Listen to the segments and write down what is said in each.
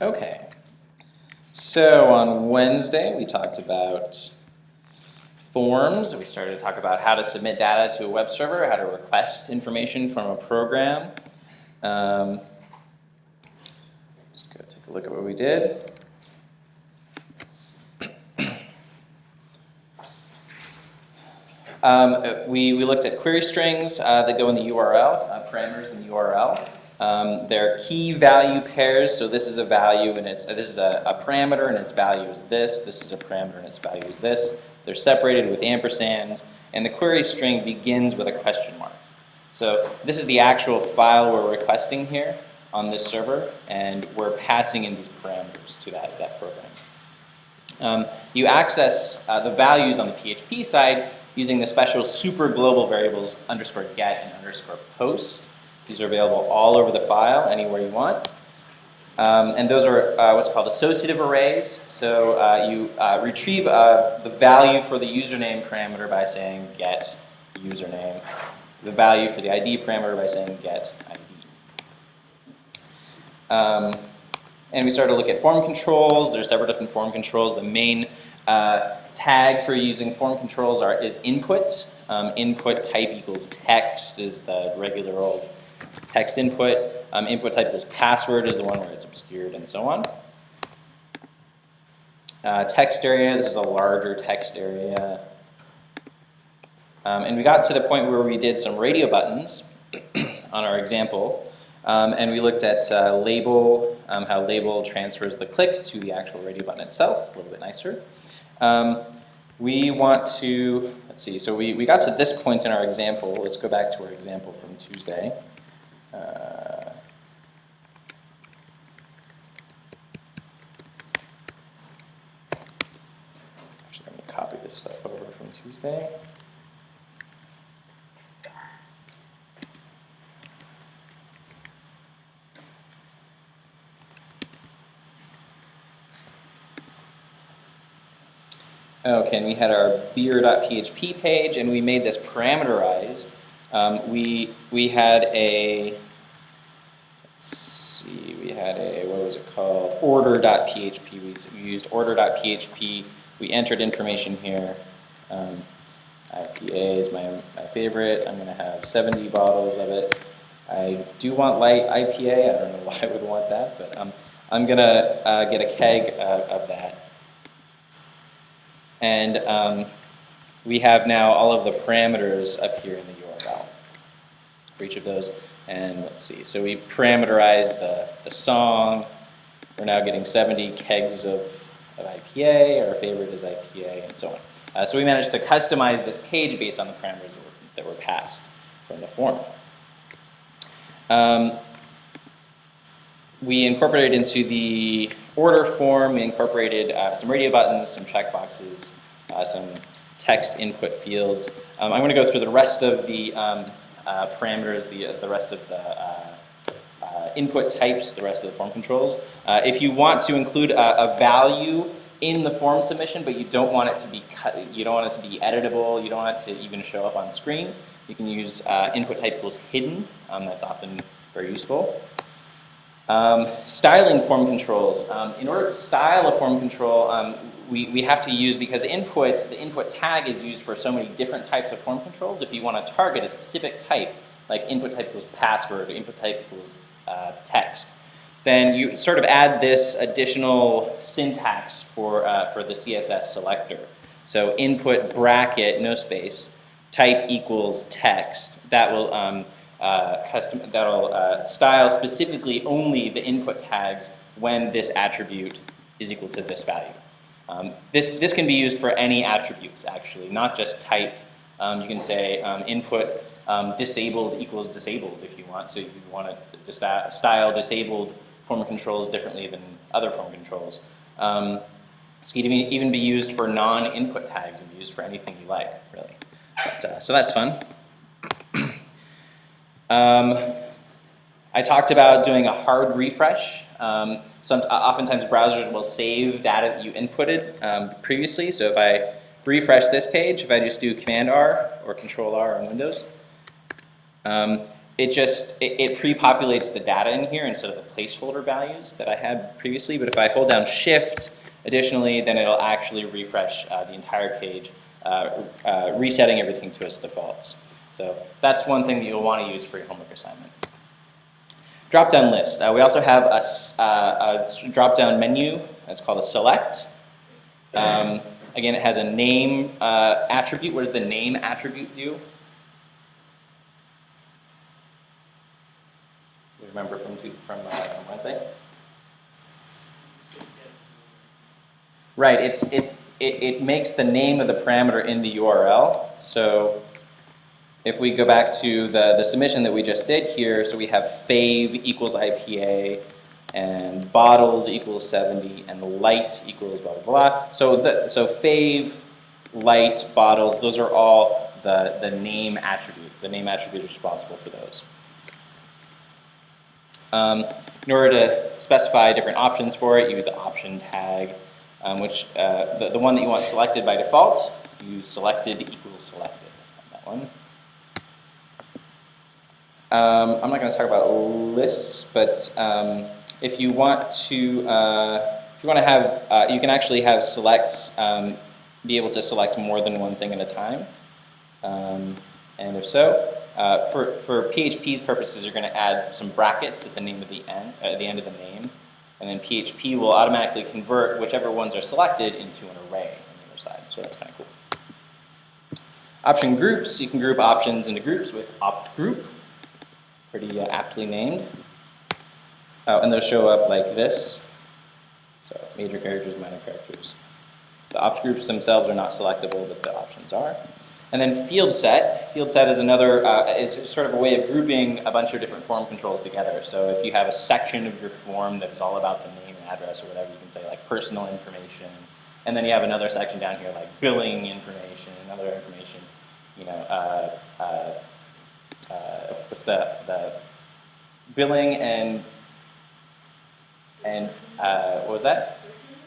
Okay, so on Wednesday we talked about forms. We started to talk about how to submit data to a web server, how to request information from a program. Let's go take a look at what we did. We looked at query strings that go in the URL, parameters in the URL. They're key value pairs, so this is a value and this is a parameter and its value is this. This is a parameter and its value is this. They're separated with ampersands, and the query string begins with a question mark. So this is the actual file we're requesting here on this server, and we're passing in these parameters to that program. You access the values on the PHP side using the special super global variables _get and _post. These are available all over the file, anywhere you want. And those are what's called associative arrays. So you retrieve the value for the username parameter by saying get username, the value for the ID parameter by saying get ID. And we started to look at form controls. There are several different form controls. The main tag for using form controls is input. Input type equals text is the regular old text input. Input type equals password is the one where it's obscured, and so on. Text area, this is a larger text area. And we got to the point where we did some radio buttons on our example. And we looked at label, how label transfers the click to the actual radio button itself, a little bit nicer. We want to, let's see, so we got to this point in our example. Let's go back to our example from Tuesday. Actually, let me copy this stuff over from Tuesday. Okay, and we had our beer.php page, and we made this parameterized. We had a, let's see, we had a, what was it called? Order.php. We used order.php. We entered information here. IPA is my favorite. I'm going to have 70 bottles of it. I do want light IPA. I don't know why I would want that, but I'm going to get a keg of that. And we have now all of the parameters up here in the URL for each of those. And let's see, so we parameterized the song. We're now getting 70 kegs of IPA. Our favorite is IPA, and so on. So we managed to customize this page based on the parameters that were passed from the form. We incorporated into the order form, we incorporated some radio buttons, some checkboxes, some text input fields. I'm going to go through the rest of the parameters, the rest of the input types, the rest of the form controls. If you want to include a value in the form submission, but you don't want it to be you don't want it to be editable, you don't want it to even show up on screen, you can use input type equals hidden. That's often very useful. Styling form controls. In order to style a form control, we have to use, because the input tag is used for so many different types of form controls. If you want to target a specific type, like input type equals password, or input type equals text, then you sort of add this additional syntax for the CSS selector. So input bracket, no space, type equals text. That will that'll style specifically only the input tags when this attribute is equal to this value. This can be used for any attributes, actually, not just type. You can say input disabled equals disabled if you want. So you want to style disabled form controls differently than other form controls. This can even be used for non-input tags and be used for anything you like, really. But, so that's fun. I talked about doing a hard refresh. Oftentimes browsers will save data that you inputted previously. So if I refresh this page, if I just do Command R or Control R on Windows, it pre-populates the data in here instead of the placeholder values that I had previously. But if I hold down Shift, additionally, then it'll actually refresh the entire page, resetting everything to its defaults. So that's one thing that you'll want to use for your homework assignment. Drop-down list. We also have a drop-down menu. That's called a select. Again, it has a name attribute. What does the name attribute do? You remember from Wednesday? Right. It makes the name of the parameter in the URL. So if we go back to the submission that we just did here, so we have fave equals IPA, and bottles equals 70, and light equals blah, blah, blah. So fave, light, bottles, those are all the name attributes. The name attribute is responsible for those. In order to specify different options for it, you use the option tag, which the one that you want selected by default, you use selected equals selected, that one. I'm not going to talk about lists, but if you want to have, you can actually have selects be able to select more than one thing at a time. And if so, for PHP's purposes, you're going to add some brackets at the end of the name, and then PHP will automatically convert whichever ones are selected into an array on the other side. So that's kind of cool. Option groups, you can group options into groups with opt group, pretty aptly named. And they'll show up like this. So major characters, minor characters. The opt groups themselves are not selectable, but the options are. And then field set. Field set is another, is sort of a way of grouping a bunch of different form controls together. So if you have a section of your form that is all about the name and address or whatever, you can say like personal information. And then you have another section down here like billing information and other information. You know, what's the billing and what was that?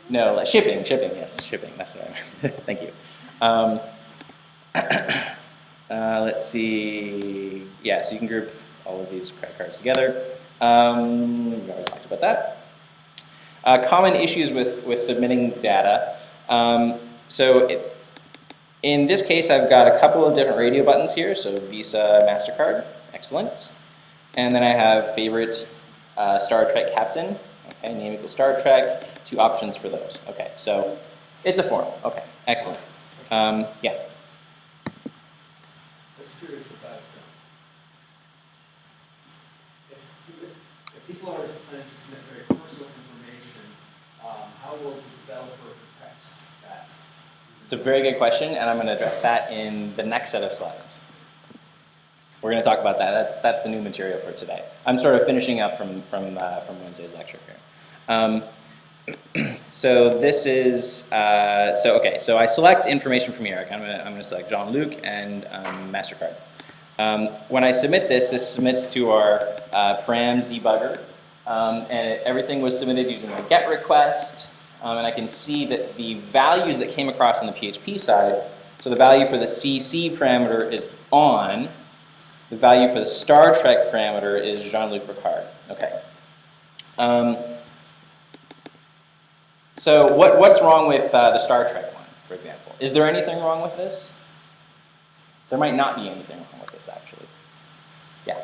No, shipping, yes, shipping, that's what I meant. Thank you. Let's see, yeah, so you can group all of these credit cards together. We already talked about that. Common issues with submitting data. In this case, I've got a couple of different radio buttons here, so Visa, MasterCard, excellent. And then I have favorite Star Trek captain, okay, name equals Star Trek, 2 options for those. Okay, so it's a form, okay, excellent. Yeah. Curious about if people are planning to submit very personal information, how will the developer protect that? It's a very good question, and I'm going to address that in the next set of slides. We're going to talk about that. That's the new material for today. I'm sort of finishing up from Wednesday's lecture here. So this is so I select information from here. I'm going to select Jean-Luc and MasterCard. When I submit this submits to our params debugger, and everything was submitted using a GET request, and I can see that the values that came across on the PHP side. So the value for the CC parameter is on. The value for the Star Trek parameter is Jean-Luc Picard. Okay. So what's wrong with the Star Trek one, for example? Is there anything wrong with this? There might not be anything wrong with this, actually. Yeah.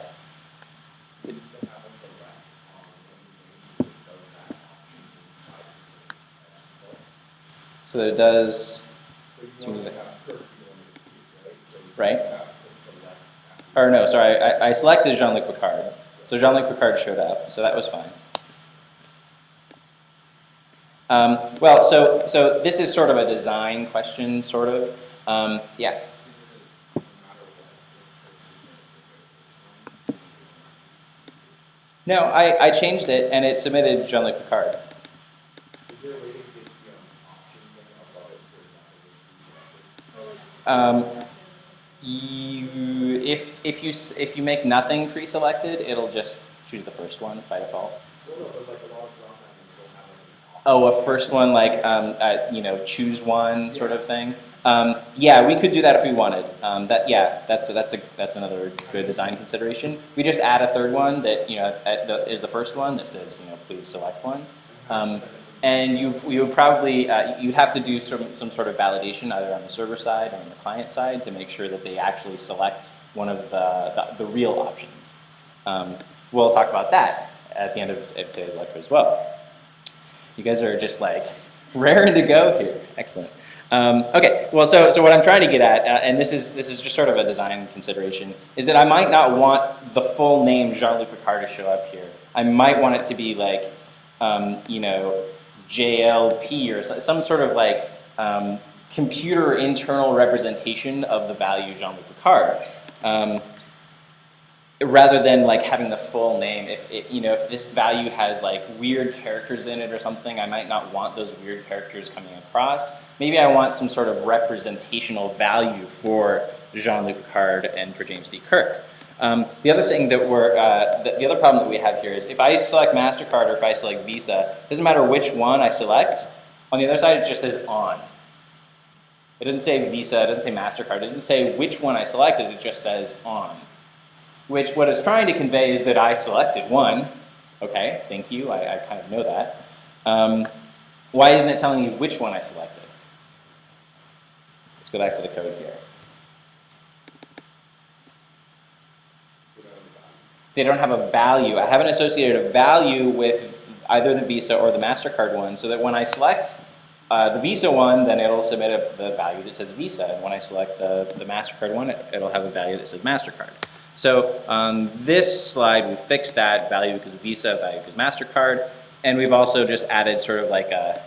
So that it does. Right? Or no, sorry, I selected Jean-Luc Picard. So Jean-Luc Picard showed up, so that was fine. Well, so this is sort of a design question, sort of. Yeah. No, I changed it, and it submitted Jean-Luc Picard. Is there a way to get options above it? If you make nothing pre-selected, it'll just choose the first one by default. Well, no, but like a lot of drop-downs still have like an option. Oh, a first one like choose one sort of thing. Yeah, we could do that if we wanted. That's another good design consideration. We just add a third one that is the first one that says please select one. And you would probably you'd have to do some sort of validation either on the server side or on the client side to make sure that they actually select one of the real options. We'll talk about that at the end of today's lecture as well. You guys are just like raring to go here. Excellent. Okay, well, so what I'm trying to get at, and this is just sort of a design consideration, is that I might not want the full name Jean-Luc Picard to show up here. I might want it to be like, JLP or some sort of like computer internal representation of the value Jean-Luc Picard. Rather than like having the full name. If this value has like weird characters in it or something, I might not want those weird characters coming across. Maybe I want some sort of representational value for Jean-Luc Picard and for James D. Kirk. The other thing that the other problem that we have here is if I select MasterCard or if I select Visa, it doesn't matter which one I select. On the other side, it just says on. It doesn't say Visa, it doesn't say MasterCard, it doesn't say which one I selected, it just says on. Which what it's trying to convey is that I selected one. Okay, thank you, I kind of know that. Why isn't it telling you which one I selected? Let's go back to the code here. They don't have a value. I haven't associated a value with either the Visa or the MasterCard one, so that when I select the Visa one, then it'll submit the value that says Visa. And when I select the MasterCard one, it'll have a value that says MasterCard. So on this slide, we fixed that value because Visa, value because MasterCard, and we've also just added sort of like a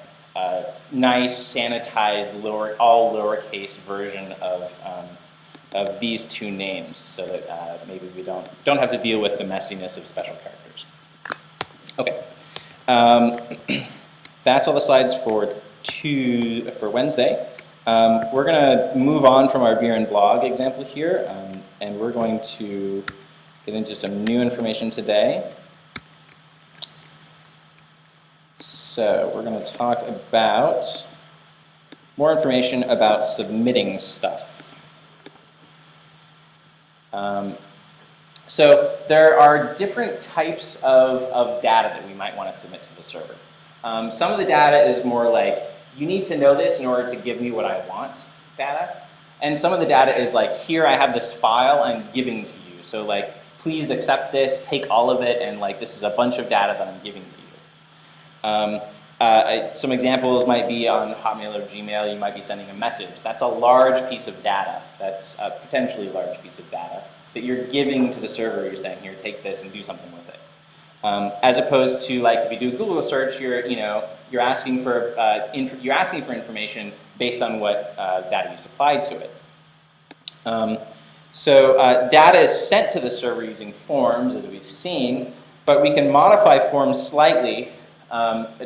nice sanitized all lowercase version of these two names, so that maybe we don't have to deal with the messiness of special characters. Okay, that's all the slides for Wednesday. We're going to move on from our beer and blog example here, and we're going to get into some new information today. So we're going to talk about more information about submitting stuff. So there are different types of data that we might want to submit to the server. Some of the data is more like, you need to know this in order to give me what I want data. And some of the data is like, here I have this file I'm giving to you. So like, please accept this, take all of it, and like this is a bunch of data that I'm giving to you. Some examples might be on Hotmail or Gmail, you might be sending a message. That's a large piece of data. That's a potentially large piece of data that you're giving to the server. You're saying, here, take this and do something with it. As opposed to like if you do a Google search, you're asking for information based on what data you supplied to it. So data is sent to the server using forms, as we've seen, but we can modify forms slightly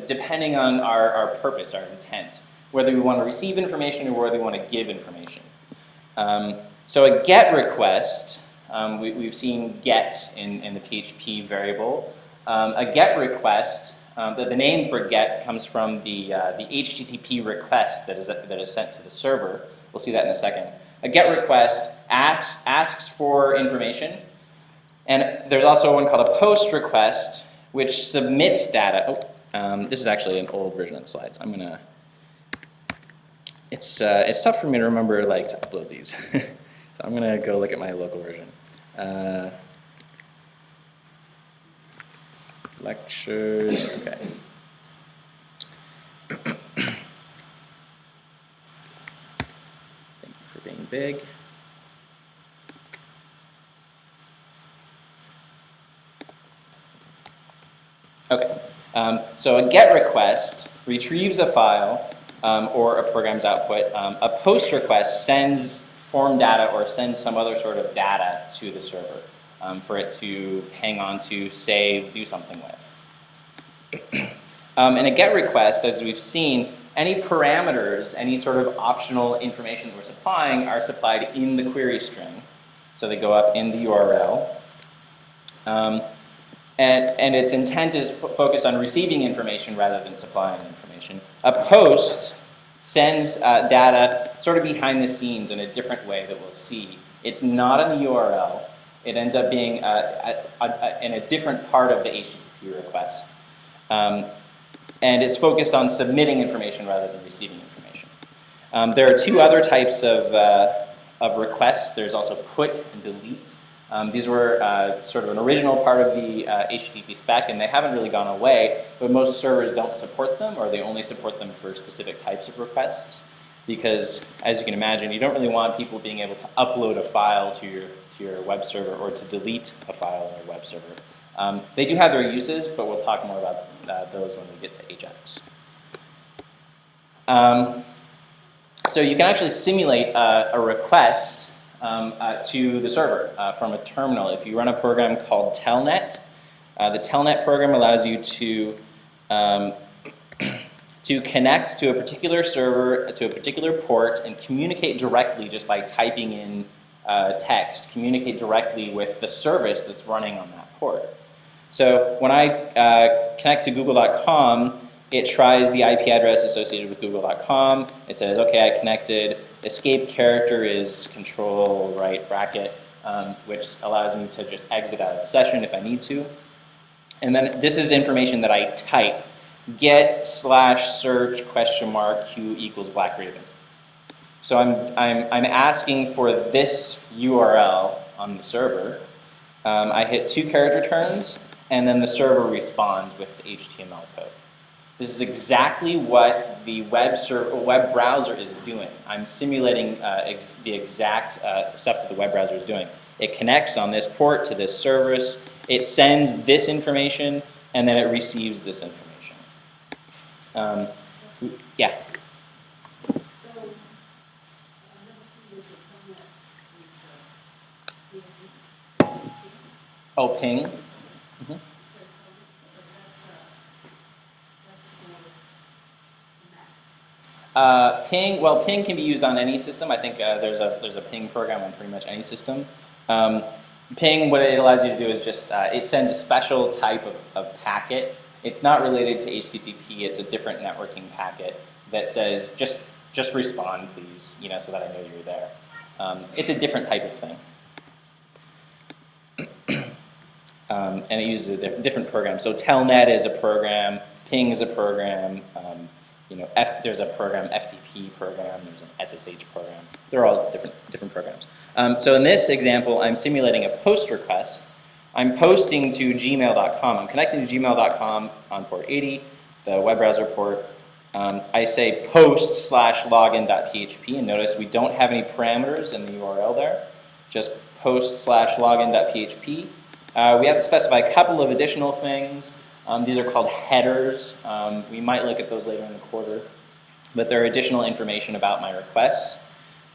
depending on our purpose, our intent, whether we want to receive information or whether we want to give information. So a GET request, we've seen GET in the PHP variable. A GET request, the name for GET comes from the HTTP request that is sent to the server. We'll see that in a second. A GET request asks for information, and there's also one called a POST request, which submits data. This is actually an old version of the slides. It's tough for me to remember like to upload these, so I'm gonna go look at my local version. Lectures, okay. Thank you for being big. Okay, so a GET request retrieves a file or a program's output. A POST request sends form data or sends some other sort of data to the server for it to hang on to, save, do something with. And a GET request, as we've seen, any parameters, any sort of optional information that we're supplying are supplied in the query string. So they go up in the URL. And its intent is focused on receiving information rather than supplying information. A POST sends data sort of behind the scenes in a different way that we'll see. It's not in the URL. It ends up being in a different part of the HTTP request. And it's focused on submitting information rather than receiving information. There are two other types of requests. There's also put and delete. These were sort of an original part of the HTTP spec, and they haven't really gone away, but most servers don't support them, or they only support them for specific types of requests. Because, as you can imagine, you don't really want people being able to upload a file to your web server or to delete a file on your web server. They do have their uses, but we'll talk more about those when we get to Ajax. So you can actually simulate a request to the server from a terminal. If you run a program called Telnet, the Telnet program allows you to connect to a particular server, to a particular port, and communicate directly just by typing in text, communicate directly with the service that's running on that port. So when I connect to google.com, it tries the IP address associated with google.com. It says, okay, I connected. Escape character is control right bracket, which allows me to just exit out of the session if I need to. And then this is information that I type. Get/search Q equals black raven. So I'm asking for this URL on the server. I hit 2 character turns, and then the server responds with the HTML code. This is exactly what the web browser is doing. I'm simulating the exact stuff that the web browser is doing. It connects on this port to this service. It sends this information, and then it receives this information. Yeah. Oh, ping. Mm-hmm. Ping. Well, ping can be used on any system. I think there's a ping program on pretty much any system. Ping, what it allows you to do is just it sends a special type of packet. It's not related to HTTP. It's a different networking packet that says just respond, please, so that I know you're there. It's a different type of thing. And it uses a different program. So Telnet is a program, Ping is a program, there's a program, FTP program, there's an SSH program. They're all different programs. So in this example, I'm simulating a post request. I'm posting to gmail.com. I'm connecting to gmail.com on port 80, the web browser port. I say post/login.php, and notice we don't have any parameters in the URL there, just post/login.php. We have to specify a couple of additional things. These are called headers. We might look at those later in the quarter, but they're additional information about my request.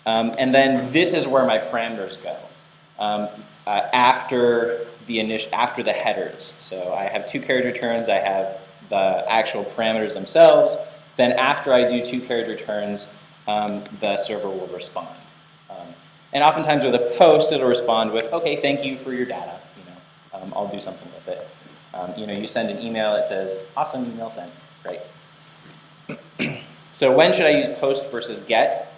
And then this is where my parameters go after the headers. So I have 2 character returns. I have the actual parameters themselves. Then after I do 2 character returns, the server will respond. And oftentimes with a post, it'll respond with, okay, thank you for your data. I'll do something with it. You send an email, it says, awesome, email sent. Great. So when should I use post versus get?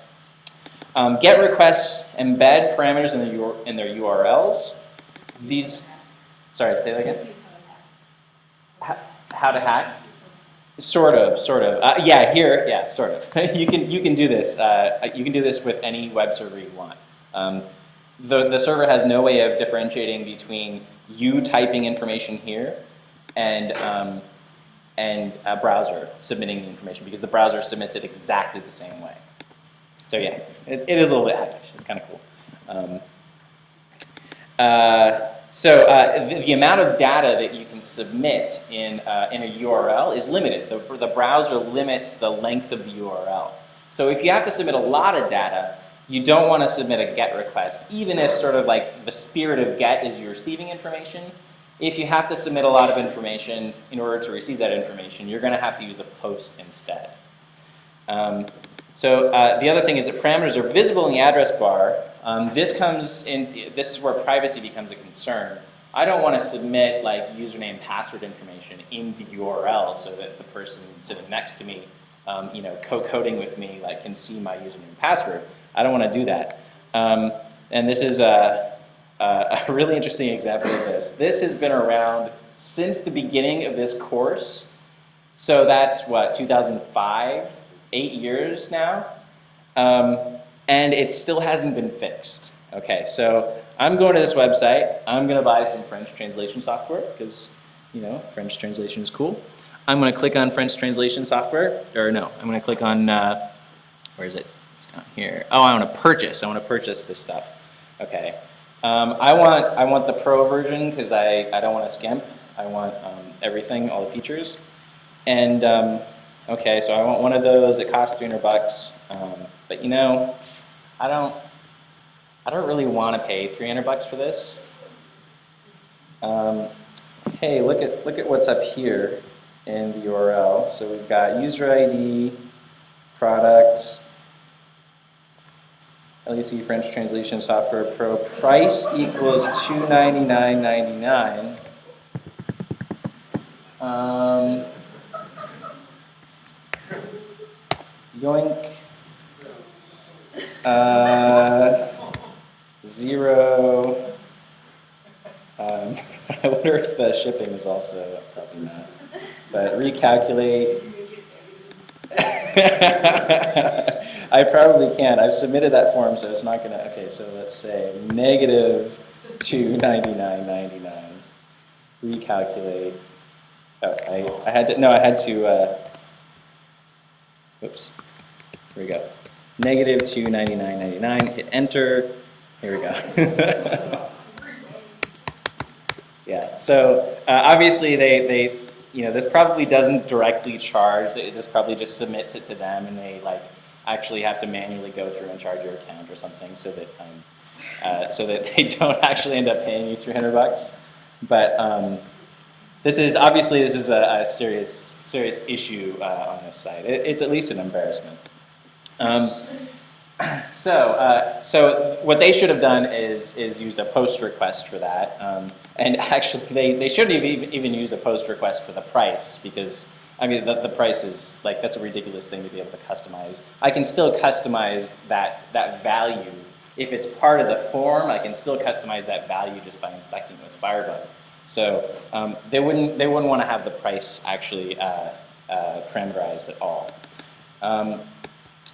Get requests embed parameters in their URLs. Sorry, say that again? How to hack? Sort of. Sort of. you can do this. You can do this with any web server you want. The server has no way of differentiating between you typing information here and a browser submitting the information, because the browser submits it exactly the same way. So yeah, it is a little bit hackish. It's kind of cool. The amount of data that you can submit in a URL is limited. The browser limits the length of the URL. So if you have to submit a lot of data, you don't want to submit a GET request, even if sort of like the spirit of GET is you're receiving information. If you have to submit a lot of information in order to receive that information, you're going to have to use a POST instead. The other thing is that parameters are visible in the address bar. This is where privacy becomes a concern. I don't want to submit like username, password information in the URL so that the person sitting next to me co-coding with me, like can see my username and password. I don't want to do that. And this is a really interesting example of this. This has been around since the beginning of this course. So that's what, 2005, 8 years now? And it still hasn't been fixed. Okay, so I'm going to this website. I'm going to buy some French translation software because, French translation is cool. I'm going to click on French translation software, or no, I'm going to click on, where is it? It's down here. Oh, I want to purchase. I want to purchase this stuff. Okay. I want the pro version because I don't want to skimp. I want everything, all the features. And okay, so I want one of those. It costs $300. But I don't really want to pay $300 for this. Hey, look at what's up here in the URL. So we've got user ID, product, LEC French Translation Software Pro. Price equals $299.99. Yoink. 0. I wonder if the shipping is also, probably not. But recalculate. I probably can't. I've submitted that form, so it's not gonna. Okay, so let's say negative $299.99. Recalculate. Oh, I had to. No, I had to. Oops. Here we go. Negative $299.99. Hit enter. Here we go. Yeah. So obviously they this probably doesn't directly charge. This probably just submits it to them, and they actually have to manually go through and charge your account or something, so that they don't actually end up paying you $300. But this is a serious issue on this site. It's at least an embarrassment. So what they should have done is used a post request for that. And actually, they shouldn't have even used a post request for the price, because the price is that's a ridiculous thing to be able to customize. I can still customize that value if it's part of the form. I can still customize that value just by inspecting with Firebug. So they wouldn't want to have the price actually parameterized at all.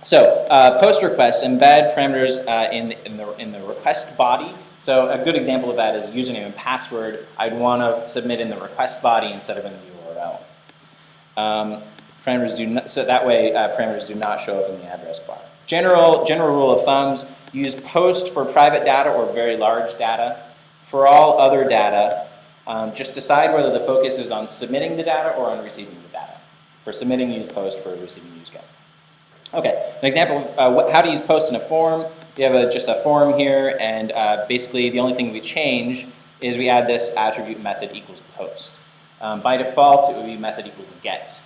So post requests embed parameters in the request body. So a good example of that is username and password. I'd want to submit in the request body instead of in the URL. Parameters parameters do not show up in the address bar. General rule of thumbs: use post for private data or very large data. For all other data, just decide whether the focus is on submitting the data or on receiving the data. For submitting, use post. For receiving, use get. Okay, an example of how to use post in a form. We have just a form here, and basically the only thing we change is we add this attribute method equals post. By default, it would be method equals get.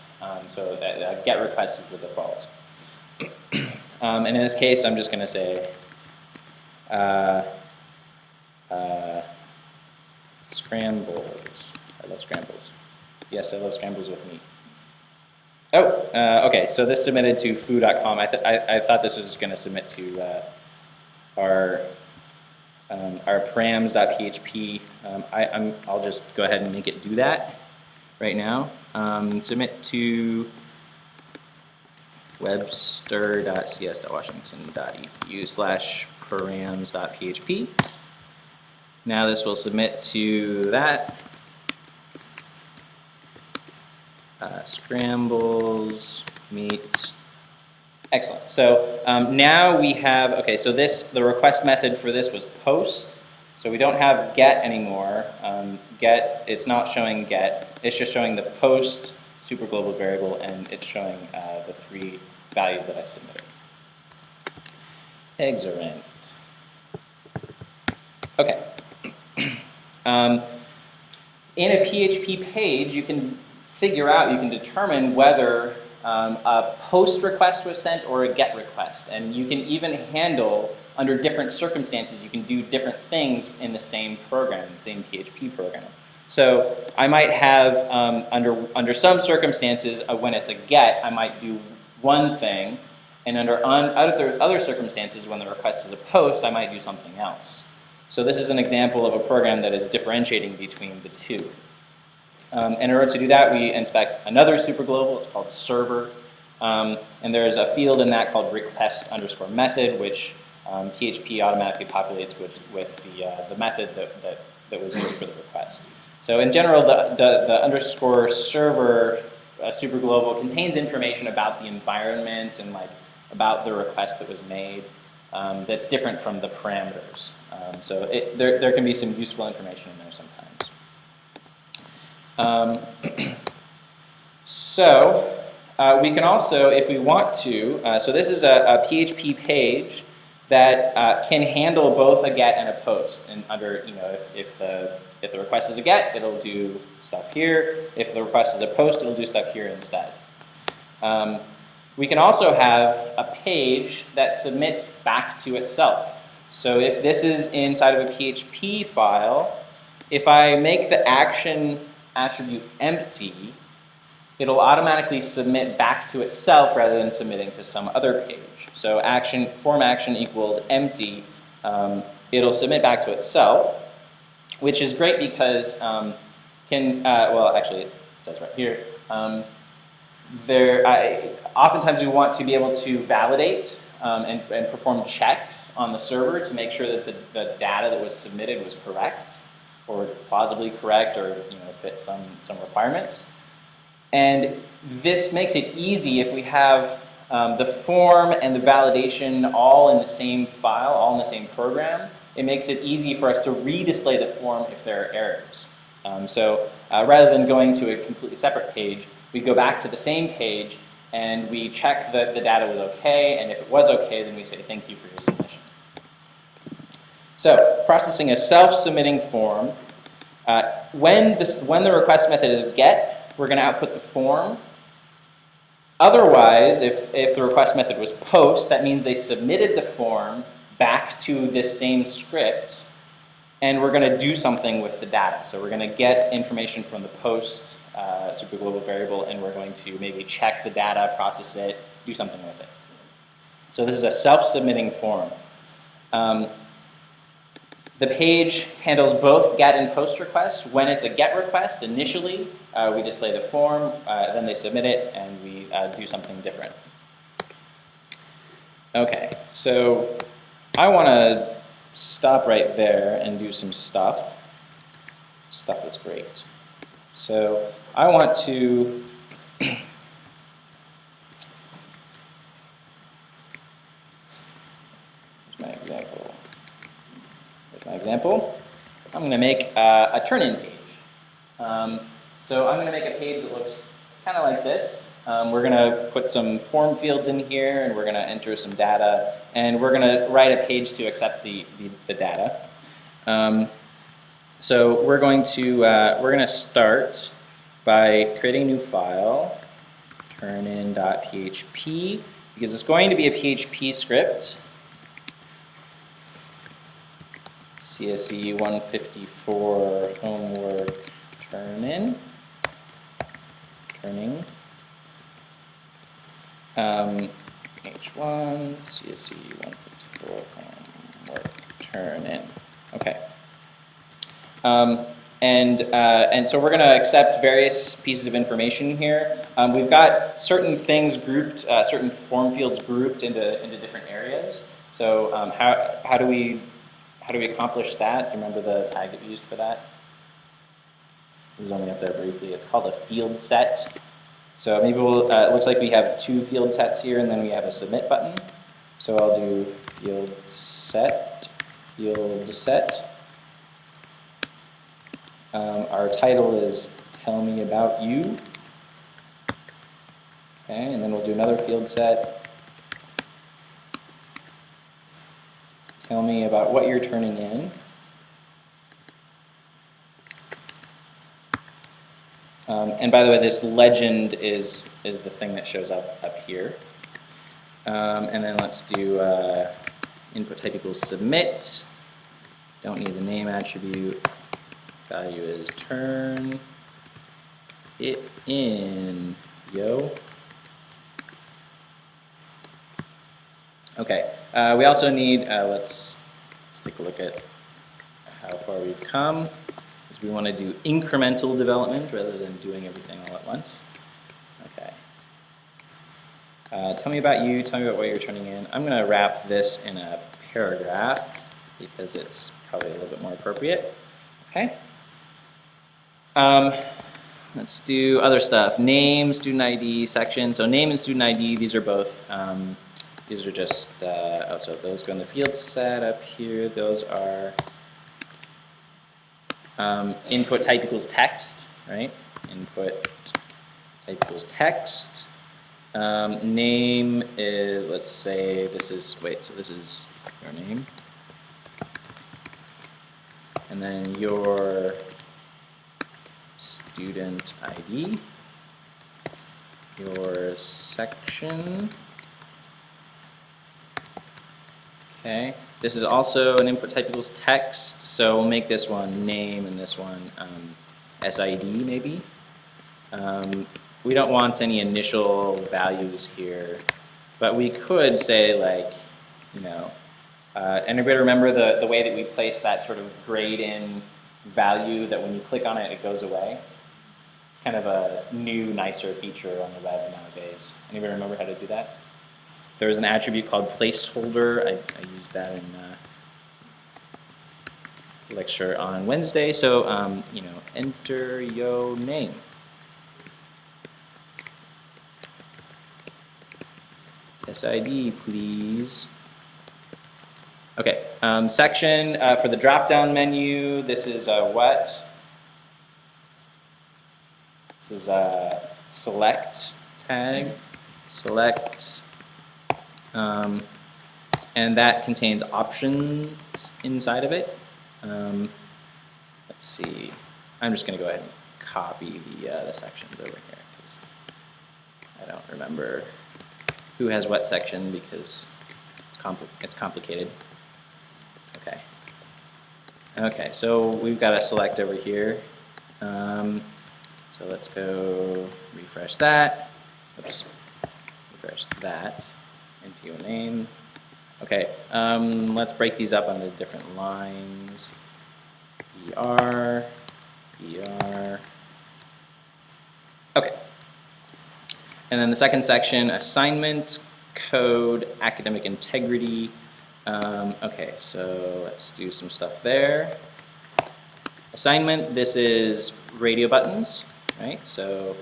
So get request is the default. And in this case, I'm just going to say scrambles. I love scrambles. Yes, I love scrambles with meat. Oh, okay, so this submitted to foo.com. I thought this was going to submit to our params.php. I'll just go ahead and make it do that right now. Submit to webster.cs.washington.edu/params.php. Now this will submit to that. Scrambles, meat. Excellent. So now we have, okay, so the request method for this was post. So we don't have get anymore. Get, it's not showing get. It's just showing the post superglobal variable, and it's showing the 3 values that I submitted. Excellent. Okay. In a PHP page, you can determine whether a post request was sent or a get request. And you can even handle, under different circumstances, you can do different things in the same program, the same PHP program. So I might have, under some circumstances, when it's a get, I might do one thing, and under other circumstances, when the request is a post, I might do something else. So this is an example of a program that is differentiating between the two. And in order to do that, we inspect another superglobal. It's called server. And there's a field in that called request_method, which PHP automatically populates with the method that was used for the request. So in general, the underscore server superglobal contains information about the environment and about the request that was made that's different from the parameters. So there can be some useful information in there sometimes. We can also, if we want to, so this is a PHP page that can handle both a get and a post. And under, if the request is a get, it'll do stuff here. If the request is a post, it'll do stuff here instead. We can also have a page that submits back to itself. So if this is inside of a PHP file, if I make the action attribute empty, it'll automatically submit back to itself rather than submitting to some other page. So form action equals empty, it'll submit back to itself, which is great because actually it says right here, oftentimes we want to be able to validate and perform checks on the server to make sure that the data that was submitted was correct or plausibly correct or fit some requirements. And this makes it easy if we have the form and the validation all in the same file, all in the same program. It makes it easy for us to redisplay the form if there are errors. Rather than going to a completely separate page, we go back to the same page and we check that the data was okay, and if it was okay, then we say thank you for your submission. So, processing a self-submitting form. When the request method is get, we're going to output the form. Otherwise, if the request method was post, that means they submitted the form back to this same script, and we're going to do something with the data. So we're going to get information from the post superglobal variable, and we're going to maybe check the data, process it, do something with it. So this is a self-submitting form. The page handles both get and post requests. When it's a get request, initially we display the form, then they submit it, and we do something different. Okay, so I want to stop right there and do some stuff. Stuff is great. So I want to here's my example. I'm going to make a turn-in page. So I'm going to make a page that looks kind of like this. We're going to put some form fields in here, and we're going to enter some data, and we're going to write a page to accept the data. So we're going to start by creating a new file, turnin.php, because it's going to be a PHP script. CSE 154 homework turning. H1 CSE 154 homework turn-in. Okay. And so we're going to accept various pieces of information here. We've got certain things grouped, certain form fields grouped into different areas. So how do we accomplish that? Do you remember the tag that we used for that? It was only up there briefly. It's called a field set. So maybe it looks like we have two field sets here, and then we have a submit button. So I'll do field set. Our title is tell me about you. Okay, and then we'll do another field set. Tell me about what you're turning in. And by the way, this legend is the thing that shows up here. And then let's do input type equals submit. Don't need the name attribute. Value is turn it in, yo. Okay, we also need, let's take a look at how far we've come, because we want to do incremental development rather than doing everything all at once. Okay. Tell me about you, tell me about what you're turning in. I'm going to wrap this in a paragraph because it's probably a little bit more appropriate. Okay. Let's do other stuff. Name, student ID, section. So name and student ID, these are both, these are just, oh, so those go in the field set up here. Those are input type equals text, right? Input type equals text. Name is, let's say this is, wait, so this is your name. And then your student ID, your section. Okay, this is also an input type equals text, so we'll make this one name and this one SID maybe. We don't want any initial values here, but we could say, like, you know, anybody remember the way that we place that sort of grayed in value that when you click on it, it goes away? It's kind of a new, nicer feature on the web nowadays. Anybody remember how to do that? There was an attribute called placeholder. I used that in lecture on Wednesday. So, you know, enter your name. SID, please. Okay, section for the drop-down menu. This is what? This is a select tag. Select. And that contains options inside of it. Let's see. I'm just going to go ahead and copy the sections over here because I don't remember who has what section because it's complicated. Okay. Okay, so we've got a select over here. So let's go refresh that. Oops. Refresh that. Into your name. Okay, let's break these up onto different lines. ER, ER. Okay. And then the second section, assignment, code, academic integrity. Okay, so let's do some stuff there. Assignment, this is radio buttons, right? So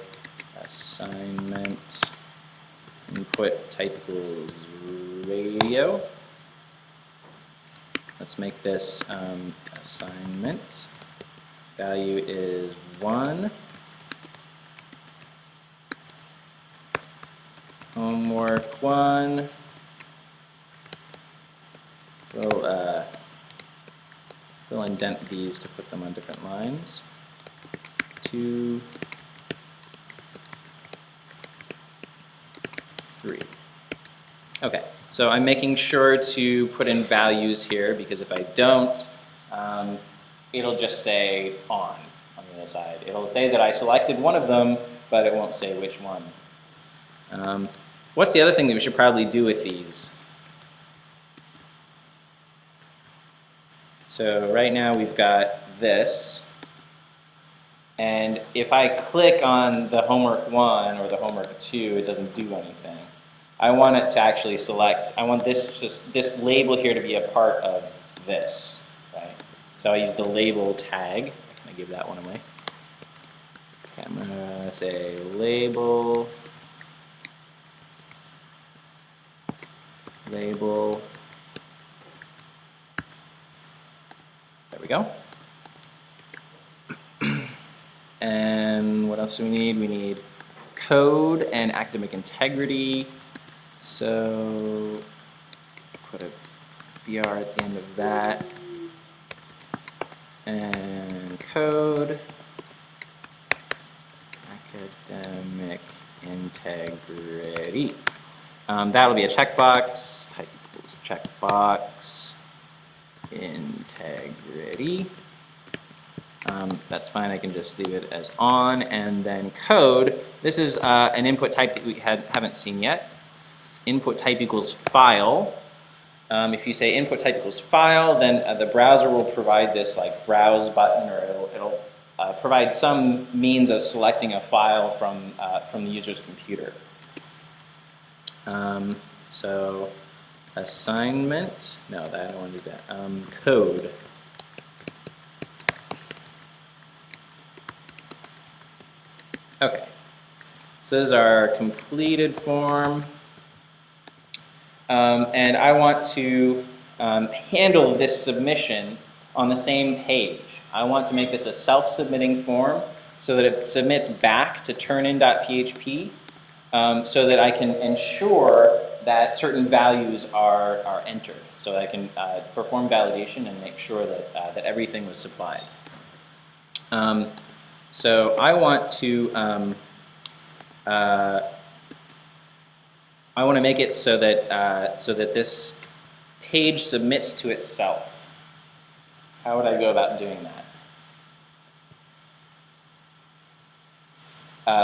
assignment input type equals radio. Let's make this assignment. Value is 1. Homework 1. We'll indent these to put them on different lines. 2, 3. Okay, so I'm making sure to put in values here because if I don't, it'll just say on the other side. It'll say that I selected one of them, but it won't say which one. What's the other thing that we should probably do with these? So right now we've got this, and if I click on the homework 1 or the homework 2, it doesn't do anything. I want it to actually select, I want this label here to be a part of this, right? So I use the label tag. Can I give that one away? Okay, I'm gonna say label, label. There we go. And what else do we need? We need code and academic integrity. So put a BR at the end of that. And code, academic integrity. That'll be a checkbox. Type equals checkbox. Integrity. That's fine, I can just leave it as on. And then code, this is an input type that we haven't seen yet. It's input type equals file. If you say input type equals file, then the browser will provide this like browse button, or it'll provide some means of selecting a file from the user's computer. So assignment, no, I don't want to do that. Code. Okay, so this is our completed form. And I want to handle this submission on the same page. I want to make this a self-submitting form so that it submits back to turnin.php so that I can ensure that certain values are entered. So that I can perform validation and make sure that, that everything was supplied. So I want to make it so that this page submits to itself. How would I go about doing that?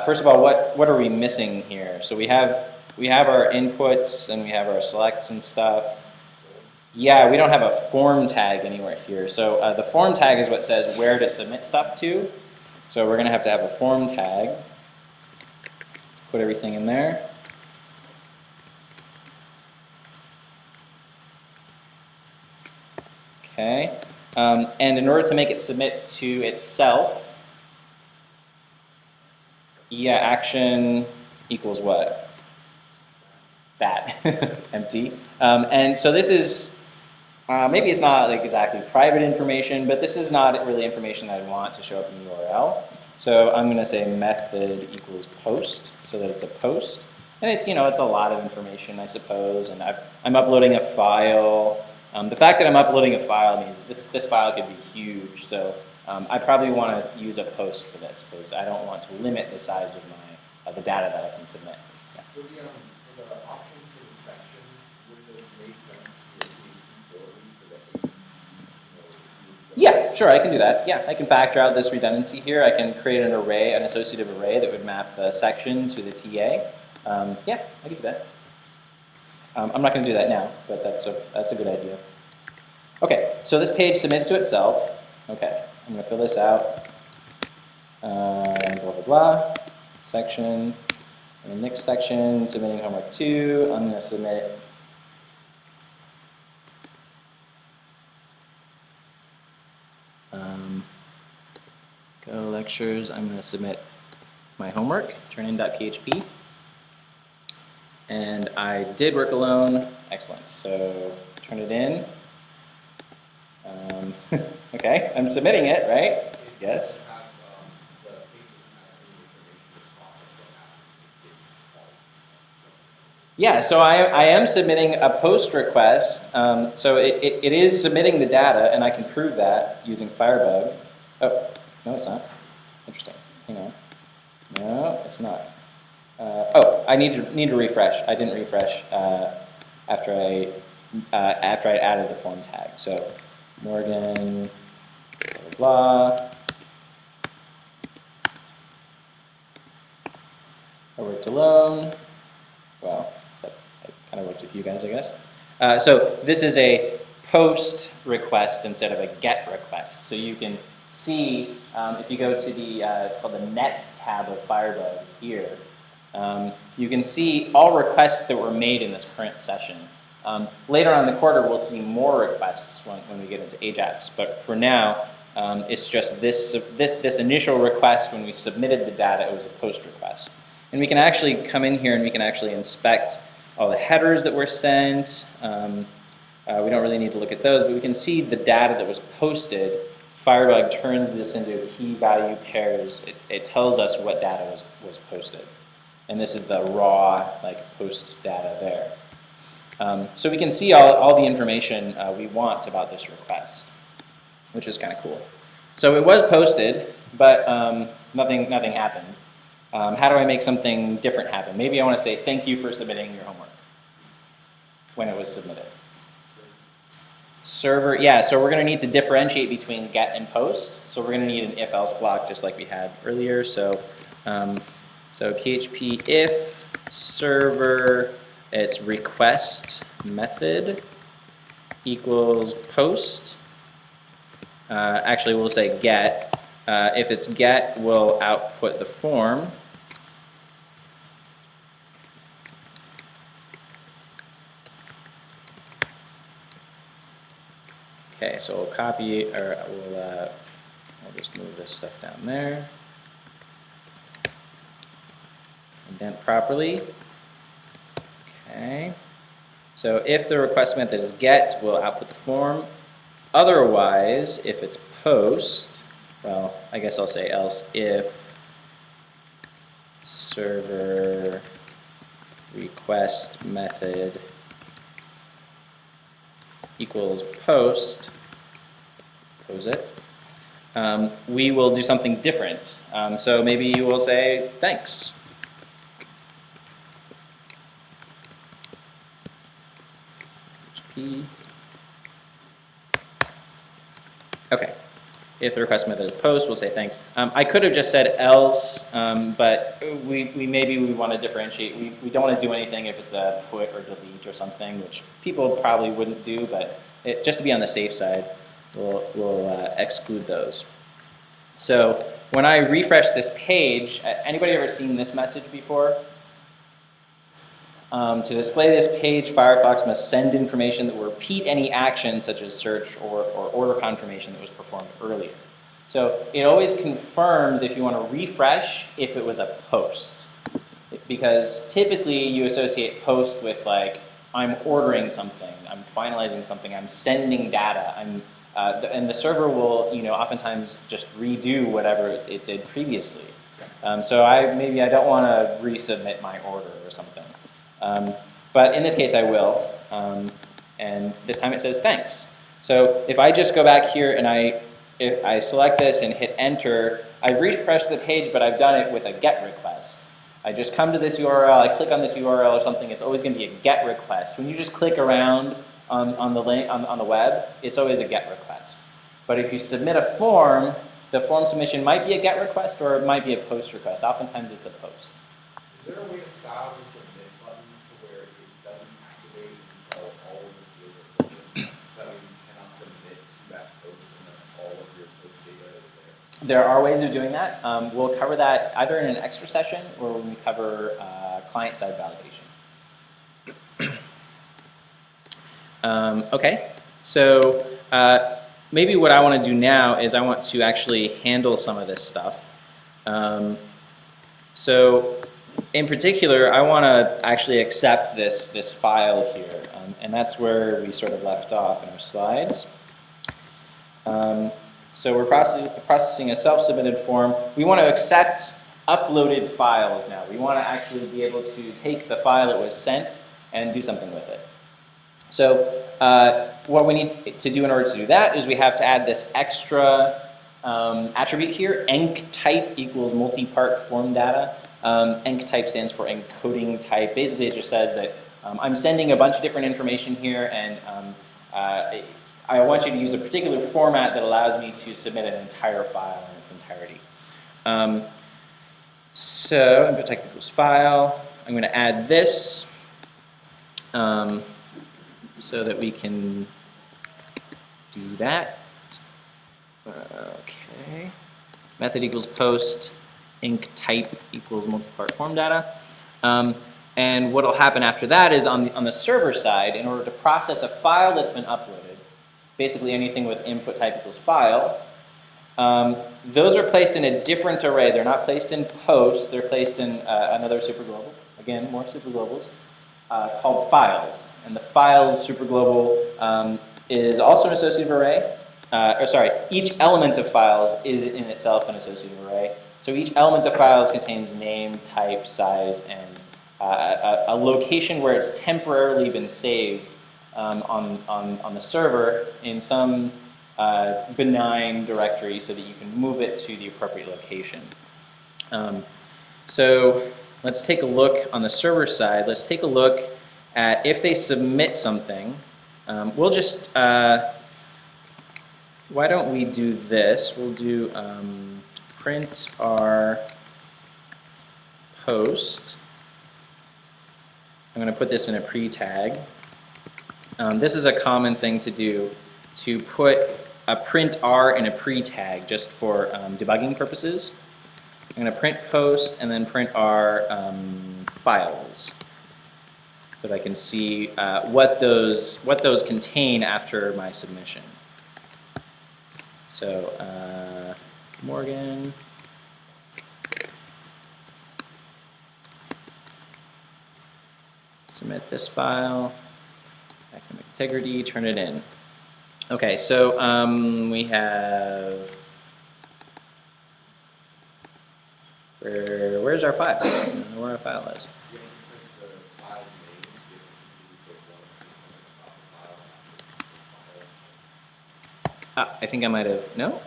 First of all, what are we missing here? So we have our inputs and we have our selects and stuff. Yeah, we don't have a form tag anywhere here. So the form tag is what says where to submit stuff to. So we're going to have a form tag. Put everything in there. Okay. And in order to make it submit to itself, yeah, action equals what? That. Empty. And so this is, maybe it's not like exactly private information, but this is not really information that I want to show up in the URL. So I'm going to say method equals post, so that it's a post. And it's, it's a lot of information, I suppose. And I'm uploading a file. The fact that I'm uploading a file means this file could be huge. So I probably want to use a post for this because I don't want to limit the size of the data that I can submit. Yeah. For the options for the section, would it make sense to create utility for the ABC? Yeah, sure, I can do that. Yeah, I can factor out this redundancy here. I can create an array, an associative array that would map the section to the TA. Yeah, I can do that. I'm not going to do that now, but that's a good idea. Okay, so this page submits to itself. Okay, I'm going to fill this out. Blah, blah, blah. Section. And the next section, submitting homework 2. I'm going to submit go lectures. I'm going to submit my homework, turnin.php. And I did work alone. Excellent. So turn it in. Okay, I'm submitting it, right? Yes. Yeah, so I am submitting a post request. So it is submitting the data, and I can prove that using Firebug. Oh, no, it's not. Interesting. Hang on. No, it's not. Oh, I need to refresh. I didn't refresh after I added the form tag. So Morgan, blah, blah, blah. I worked alone. Well, that kind of worked with you guys, I guess. So this is a post request instead of a get request. So you can see if you go to the it's called the Net tab of Firebug here. You can see all requests that were made in this current session. Later on in the quarter, we'll see more requests when we get into Ajax. But for now, it's just this initial request when we submitted the data. It was a post request, and we can actually come in here and we can actually inspect all the headers that were sent. We don't really need to look at those, but we can see the data that was posted. Firebug turns this into key value pairs. It tells us what data was posted. And this is the raw post data there. So we can see all the information we want about this request, which is kind of cool. So it was posted, but nothing happened. How do I make something different happen? Maybe I want to say thank you for submitting your homework when it was submitted. Server, yeah, so we're going to need to differentiate between get and post. So we're going to need an if-else block just like we had earlier. So PHP if server, it's request method equals post. Actually, we'll say get. If it's get, we'll output the form. Okay, so we'll copy, or we'll just move this stuff down there. Indent properly. Okay. So if the request method is get, we'll output the form. Otherwise, if it's post, well, I guess I'll say else if server request method equals post, pose it, we will do something different. So maybe you will say thanks. P. Okay. If the request method is post, we'll say thanks. I could have just said else, but maybe we want to differentiate. We don't want to do anything if it's a put or delete or something, which people probably wouldn't do, but just to be on the safe side, we'll exclude those. So when I refresh this page, anybody ever seen this message before? To display this page, Firefox must send information that will repeat any action such as search or order confirmation that was performed earlier. So it always confirms if you want to refresh if it was a post. Because typically you associate post with like, I'm ordering something, I'm finalizing something, I'm sending data, and the server will oftentimes just redo whatever it did previously. So maybe I don't want to resubmit my order or something. But in this case I will, and this time it says thanks. So if I just go back here and if I select this and hit enter, I've refreshed the page, but I've done it with a GET request. I just come to this URL, I click on this URL or something, it's always going to be a GET request. When you just click around on the link on the web, it's always a GET request. But if you submit a form, the form submission might be a GET request or it might be a POST request. Oftentimes it's a POST. Is there a way to style the submit button to where it doesn't activate until all of the fields are filled in? So that way you cannot submit to that post unless all of your post data is there? There are ways of doing that. We'll cover that either in an extra session or when we cover client-side validation. Okay, so maybe what I want to do now is I want to actually handle some of this stuff. So in particular, I want to actually accept this file here, and that's where we sort of left off in our slides. So we're processing a self-submitted form. We want to accept uploaded files now. We want to actually be able to take the file that was sent and do something with it. So what we need to do in order to do that is we have to add this extra attribute here, enctype equals multi-part form data. Enctype stands for encoding type. Basically, it just says that I'm sending a bunch of different information here, and I want you to use a particular format that allows me to submit an entire file in its entirety. So input type equals file. I'm going to add this so that we can do that. Okay. Method equals post. Enctype equals multi-part form data. And what will happen after that is on the server side, in order to process a file that's been uploaded, basically anything with input type equals file, those are placed in a different array. They're not placed in post, they're placed in another superglobal, again, more superglobals, called files. And the files superglobal is also an associative array. Each element of files is in itself an associative array. So each element of files contains name, type, size, and a location where it's temporarily been saved on the server in some benign directory so that you can move it to the appropriate location. So let's take a look on the server side. Let's take a look at if they submit something. We'll just, why don't we do this? We'll do print our post. I'm going to put this in a pre-tag. This is a common thing to do, to put a print R in a pre-tag just for debugging purposes. I'm going to print post and then print R files so that I can see what those contain after my submission. So Morgan. Submit this file, academic integrity, turn it in. Okay, so we have, where's our file? I don't know where our file is. You have to print the file's name, give it to the file. I think I might have, no,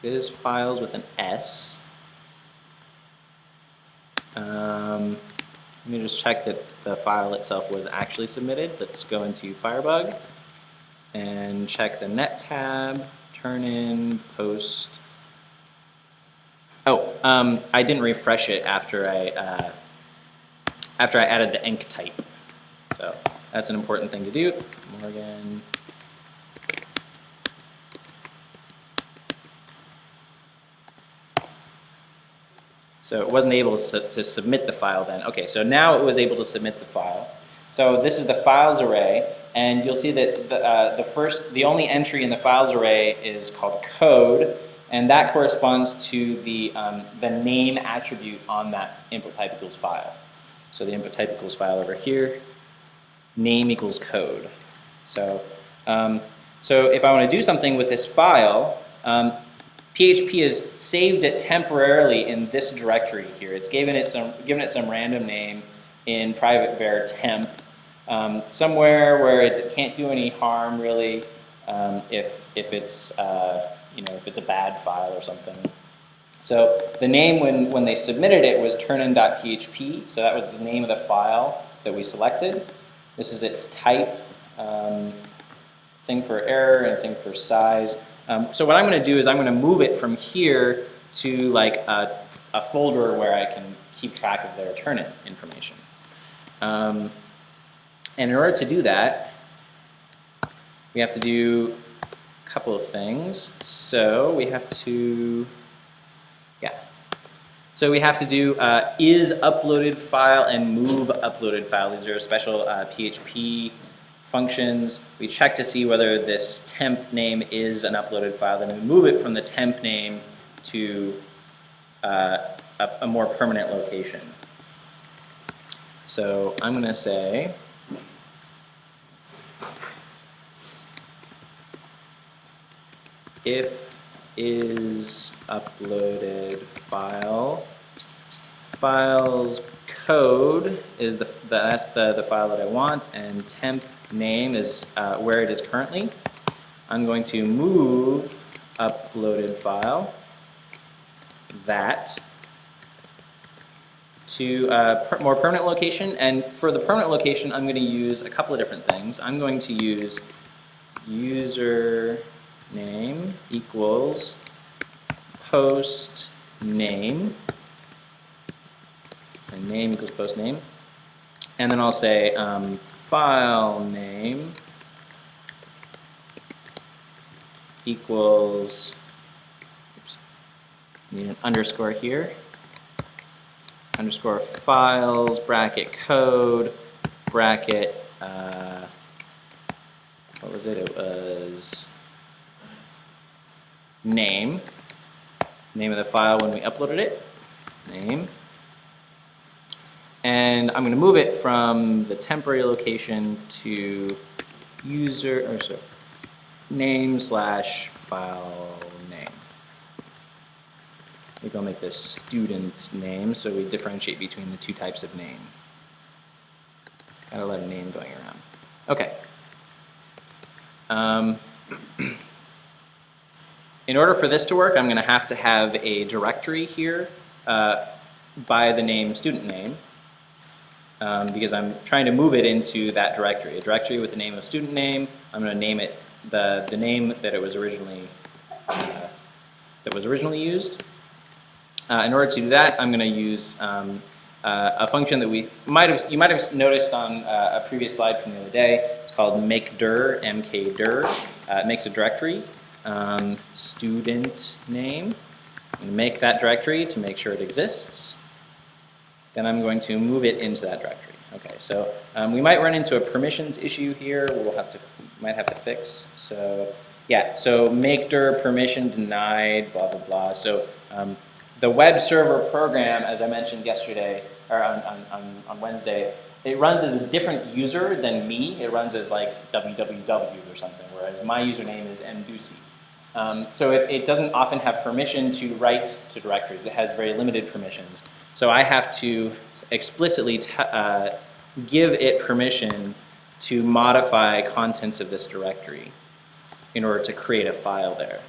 it is files with an S. Let me just check that the file itself was actually submitted. Let's go into Firebug and check the Net tab, turn in, post. Oh, I didn't refresh it after I added the enc type. So that's an important thing to do. Morgan. So it wasn't able to submit the file then. Okay, so now it was able to submit the file. So this is the files array, and you'll see that the only entry in the files array is called code, and that corresponds to the name attribute on that input type equals file. So the input type equals file over here, name equals code. So so if I want to do something with this file, PHP has saved it temporarily in this directory here. It's given it some random name in private var temp, somewhere where it can't do any harm really, if it's if it's a bad file or something. So the name when they submitted it was turnin.php, so that was the name of the file that we selected. This is its type, thing for error and thing for size. So what I'm going to do is I'm going to move it from here to like a folder where I can keep track of their turn-in information. And in order to do that, we have to do a couple of things. So we have to, So we have to do is uploaded file and move uploaded file. These are special PHP functions. We check to see whether this temp name is an uploaded file, then we move it from the temp name to a more permanent location. So I'm going to say if is uploaded file, files code is that's the file that I want, and temp name is where it is currently. I'm going to move uploaded file, that, to a more permanent location. And for the permanent location, I'm going to use a couple of different things. I'm going to use user name equals post name. So name equals post name. And then I'll say file name equals, oops, need an underscore here, underscore files, bracket code, bracket, what was it? It was name of the file when we uploaded it, name. And I'm going to move it from the temporary location to user, or sorry, name slash file name. Maybe I'll make this student name so we differentiate between the two types of name. Got a lot of name going around. Okay. In order for this to work, I'm going to have a directory here by the name student name. Because I'm trying to move it into that directory, a directory with the name of student name. I'm going to name it the name that it was originally used. In order to do that, I'm going to use a function that you might have noticed on a previous slide from the other day. It's called makedir, mkdir. It makes a directory, student name. I'm going to make that directory to make sure it exists. Then I'm going to move it into that directory. Okay, so we might run into a permissions issue here. Might have to fix. So yeah, so makedir permission denied, blah blah blah. So the web server program, as I mentioned yesterday or on Wednesday, it runs as a different user than me. It runs as like www or something, whereas my username is mducey. So it doesn't often have permission to write to directories. It has very limited permissions. So I have to explicitly give it permission to modify contents of this directory in order to create a file there.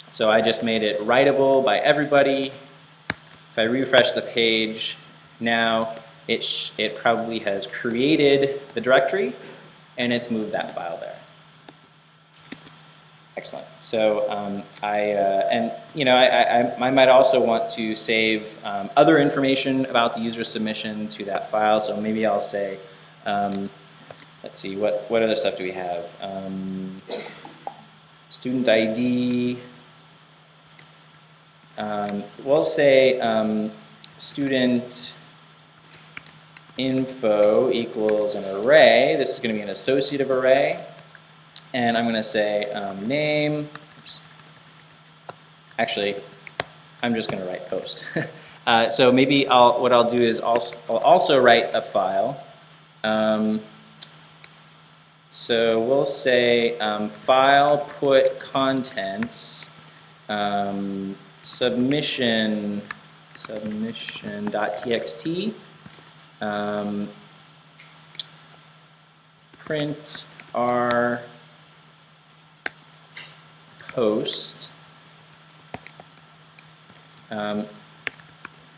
So I just made it writable by everybody. If I refresh the page, now it probably has created the directory and it's moved that file there. Excellent. So I might also want to save other information about the user submission to that file. So maybe I'll say, let's see, what other stuff do we have? Student ID. We'll say student info equals an array. This is going to be an associative array. And I'm going to say name. Oops. Actually, I'm just going to write post. So maybe what I'll do is I'll also write a file. So we'll say file put contents submission.txt print r post, and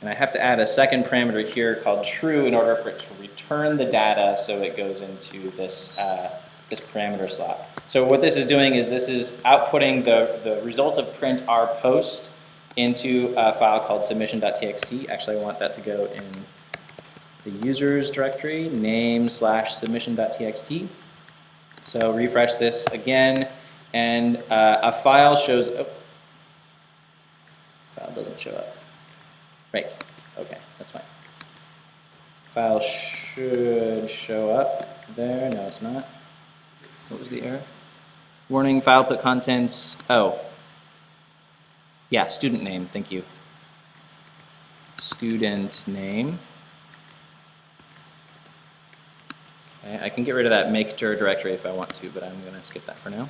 I have to add a second parameter here called true in order for it to return the data, so it goes into this this parameter slot. So what this is doing is this is outputting the result of print r post into a file called submission.txt. Actually, I want that to go in the users directory, name/submission.txt. So refresh this again. And a file shows, file doesn't show up. Right, okay, that's fine. File should show up there, no it's not. What was the error? Warning, file put contents, oh. Yeah, student name, thank you. Student name. Okay, I can get rid of that makedir directory if I want to, but I'm gonna skip that for now.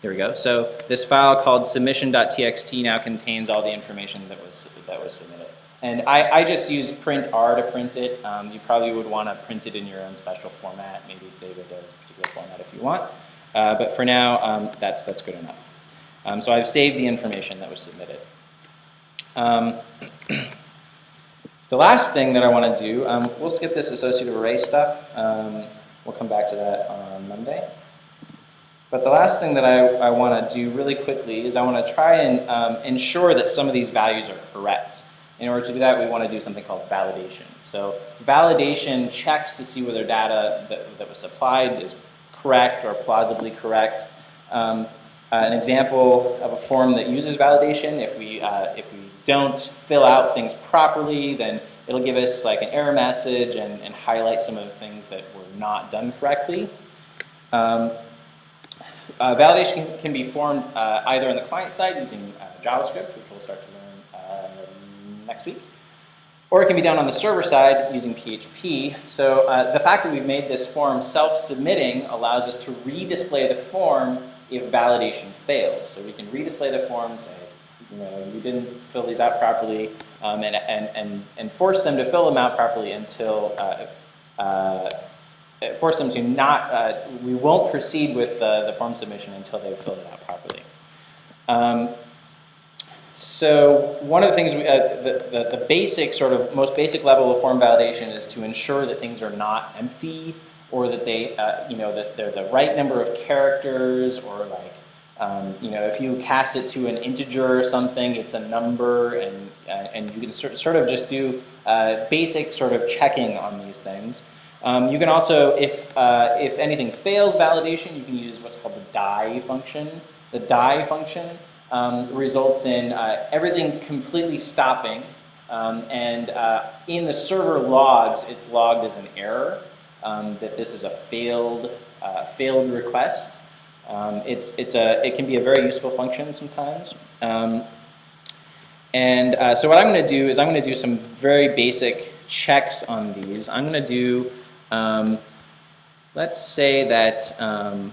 There we go. So this file called submission.txt now contains all the information that was submitted. And I just use print r to print it. You probably would want to print it in your own special format. Maybe save it as a particular format if you want. But for now, that's good enough. So I've saved the information that was submitted. The last thing that I want to do, we'll skip this associative array stuff. We'll come back to that on Monday. But the last thing that I want to do really quickly is I want to try and ensure that some of these values are correct. In order to do that, we want to do something called validation. So validation checks to see whether data that was supplied is correct or plausibly correct. An example of a form that uses validation, if we don't fill out things properly, then it'll give us like an error message and highlight some of the things that were not done correctly. Validation can be formed either on the client side using JavaScript, which we'll start to learn next week, or it can be done on the server side using PHP. So the fact that we've made this form self-submitting allows us to redisplay the form if validation fails. So we can redisplay the form, say, you didn't fill these out properly, and force them to fill them out properly until force them to not, we won't proceed with the form submission until they've filled it out properly. So one of the things, the basic sort of, most basic level of form validation is to ensure that things are not empty, or that they, that they're the right number of characters, or like, if you cast it to an integer or something, it's a number, and you can sort of just do basic sort of checking on these things. You can also, if anything fails validation, you can use what's called the die function. The die function results in everything completely stopping, and in the server logs, it's logged as an error, that this is a failed request. It can be a very useful function sometimes. So what I'm going to do is I'm going to do some very basic checks on these. I'm going to do, let's say that I'm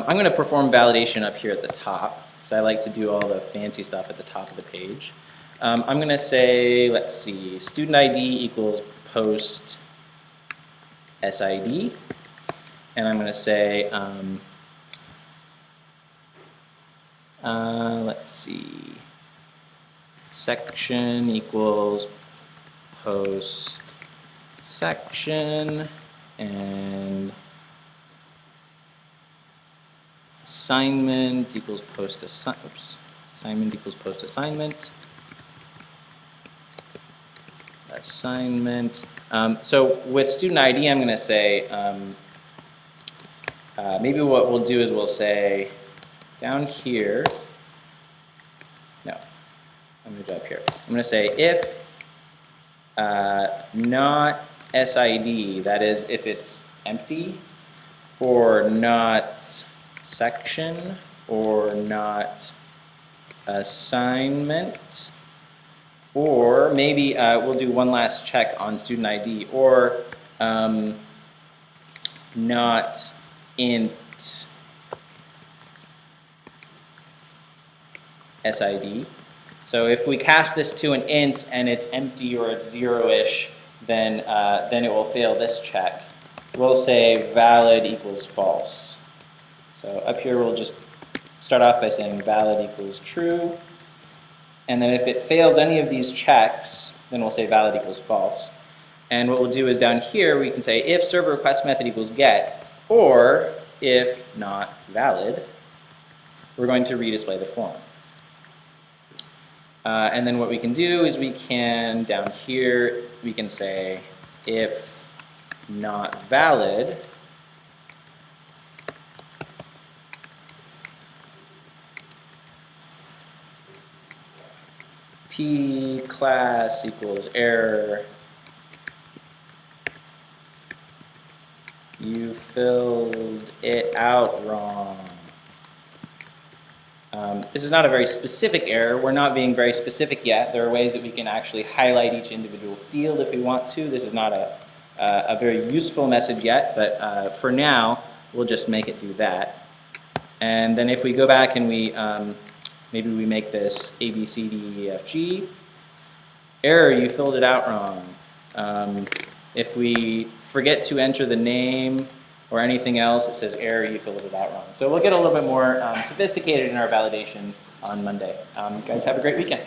going to perform validation up here at the top, because I like to do all the fancy stuff at the top of the page. I'm going to say, let's see, student ID equals post SID. And I'm going to say, let's see, section equals post section, and assignment equals post assignment equals post assignment. Assignment. So with student ID, I'm going to say, maybe what we'll do is we'll say down here, no, I'm going to do up here. I'm going to say if not SID, that is if it's empty, or not section, or not assignment, or maybe we'll do one last check on student ID, or not int SID. So if we cast this to an int and it's empty or it's zero-ish, then it will fail this check. We'll say valid equals false. So up here we'll just start off by saying valid equals true. And then if it fails any of these checks, then we'll say valid equals false. And what we'll do is down here we can say if server request method equals get, or if not valid, we're going to redisplay the form. And then what we can do is we can, down here, we can say if not valid, p class equals error, you filled it out wrong. This is not a very specific error. We're not being very specific yet. There are ways that we can actually highlight each individual field if we want to. This is not a very useful message yet, but for now, we'll just make it do that. And then if we go back and we, maybe we make this A, B, C, D, E, F, G, error, you filled it out wrong. If we forget to enter the name or anything else, it says error, you filled it out wrong. So we'll get a little bit more sophisticated in our validation on Monday. Guys, have a great weekend.